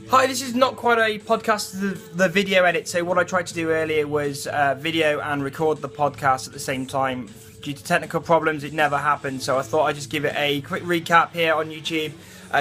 Hi, this is not quite a podcast, the video edit. So what I tried to do earlier was video and record the podcast at the same time. Due to technical problems, it never happened. So I thought I'd just give it a quick recap here on YouTube,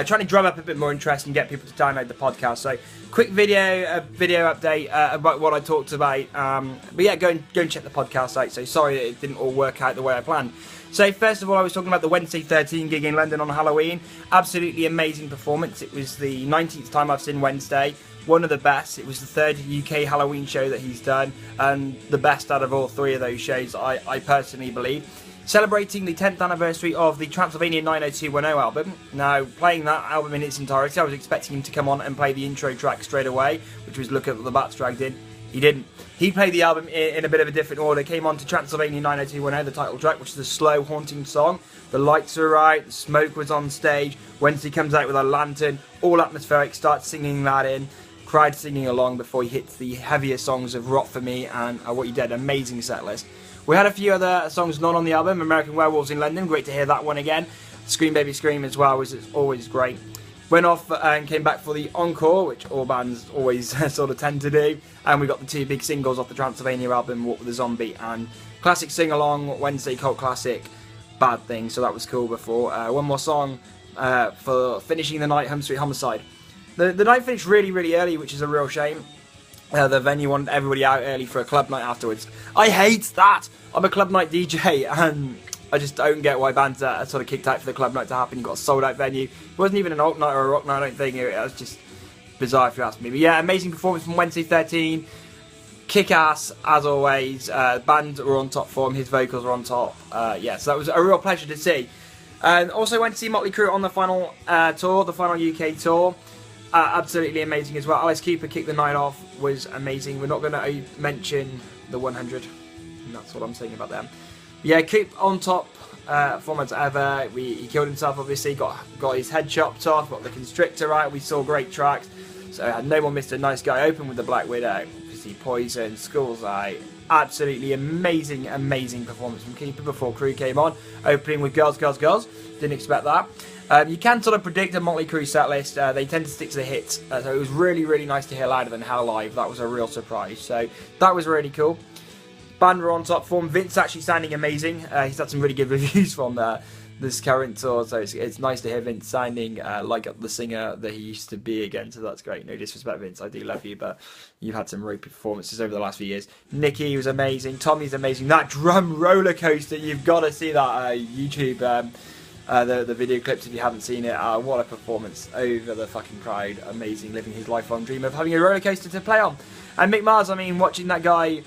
trying to drum up a bit more interest and get people to download the podcast. So quick video update about what I talked about. But yeah, go and check the podcast out. So sorry that it didn't all work out the way I planned. So first of all, I was talking about the Wednesday 13 gig in London on Halloween. Absolutely amazing performance. It was the 19th time I've seen Wednesday. One of the best. It was the third UK Halloween show that he's done, and the best out of all three of those shows, I personally believe. Celebrating the 10th anniversary of the Transylvania 90210 album. Now, playing that album in its entirety, I was expecting him to come on and play the intro track straight away, which was Look at the Bats Dragged In. He didn't. He played the album in a bit of a different order. Came on to Transylvania 90210, the title track, which is a slow, haunting song. The lights were right, the smoke was on stage. Wednesday comes out with a lantern, all atmospheric, starts singing that in. Cried singing along before he hits the heavier songs of Rot For Me and What You Did. Amazing set list. We had a few other songs not on the album. American Werewolves in London, great to hear that one again. Scream Baby Scream as well, was always great. Went off and came back for the encore, which all bands always sort of tend to do. And we got the two big singles off the Transylvania album, Walk With A Zombie and classic sing-along, Wednesday cult classic, Bad Thing. So that was cool before. One more song for finishing the night, Home Sweet Homicide. The night finished really, really early, which is a real shame. The venue wanted everybody out early for a club night afterwards. I hate that! I'm a club night DJ, and I just don't get why bands are sort of kicked out for the club night to happen. You've got a sold out venue. It wasn't even an alt night or a rock night, I don't think. It was just bizarre if you ask me. But yeah, amazing performance from Wednesday 13. Kick ass, as always. Band were on top form, his vocals were on top. Yeah, so that was a real pleasure to see. And also went to see Motley Crue on the final tour, the final UK tour. Absolutely amazing as well. Alice Cooper kicked the night off, was amazing. We're not going to mention the 100, and that's what I'm saying about them. Yeah, Coop on top, performance ever. He killed himself, obviously, got his head chopped off, got the constrictor out. We saw great tracks, so no one missed a nice guy open with the Black Widow. Obviously, Poison, Skull's Eye. Absolutely amazing performance from Cooper before Crue came on, opening with Girls, Girls, Girls. Didn't expect that. You can sort of predict a Motley Crue set list. They tend to stick to the hits, so it was really, really nice to hear Louder Than Hell live. That was a real surprise, so that was really cool. Band were on top form. Vince actually sounding amazing. He's had some really good reviews from this current tour, so it's nice to hear Vince sounding like the singer that he used to be again, so that's great. No disrespect, Vince, I do love you, but you've had some ropey performances over the last few years. Nicky was amazing. Tommy's amazing. That drum roller coaster, you've got to see that YouTube. The video clips if you haven't seen it. What a performance over the fucking crowd. Amazing, living his lifelong dream of having a roller coaster to play on. And Mick Mars, I mean, watching that guy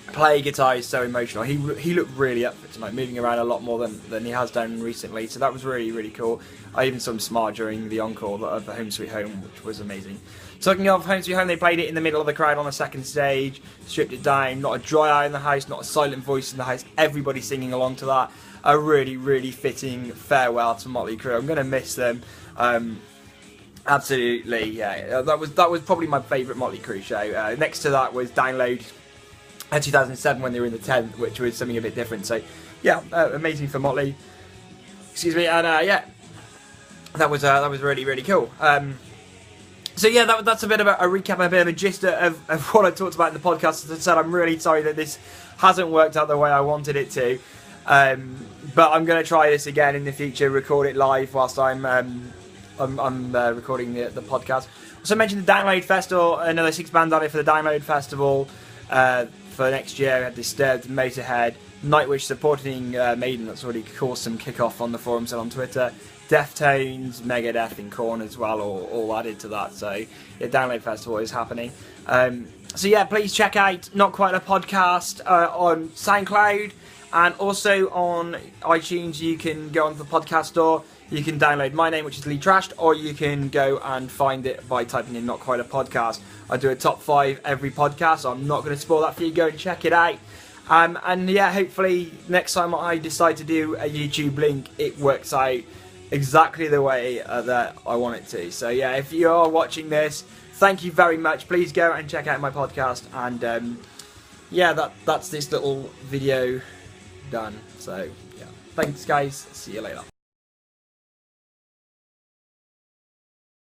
play guitar is so emotional. He looked really up for it tonight, moving around a lot more than he has done recently, so that was really, really cool. I even saw him smart during the encore of the Home Sweet Home, which was amazing. Talking of Home Sweet Home, they played it in the middle of the crowd on the second stage, stripped it down, not a dry eye in the house, not a silent voice in the house, everybody singing along to that. A really, really fitting farewell to Motley Crue. I'm going to miss them. Absolutely, yeah. That was probably my favourite Motley Crue show. Next to that was Download 2007 when they were in the 10th, which was something a bit different. So, yeah, amazing for Motley. Excuse me, and yeah, that was really, really cool. So yeah, that's a bit of a recap, a bit of a gist of what I talked about in the podcast. As I said, I'm really sorry that this hasn't worked out the way I wanted it to. But I'm going to try this again in the future, record it live whilst I'm recording the podcast. Also mentioned the Download Festival, another 6 bands added for the Download Festival for next year. We had Disturbed, Motorhead, Nightwish supporting Maiden, that's already caused some kick-off on the forums and on Twitter. Deftones, Megadeth and Korn as well, all added to that. So the Download Festival is happening. So yeah, please check out Notquite Apod Cast on SoundCloud. And also on iTunes, you can go onto the podcast store, you can download my name, which is Lee Trashed, or you can go and find it by typing in Not Quite a Podcast. I do a top 5 every podcast, so I'm not going to spoil that for you. Go and check it out. And yeah, hopefully next time I decide to do a YouTube link, it works out exactly the way that I want it to. So yeah, if you are watching this, thank you very much. Please go and check out my podcast. And yeah, that's this little video done. So yeah, thanks guys, see you later.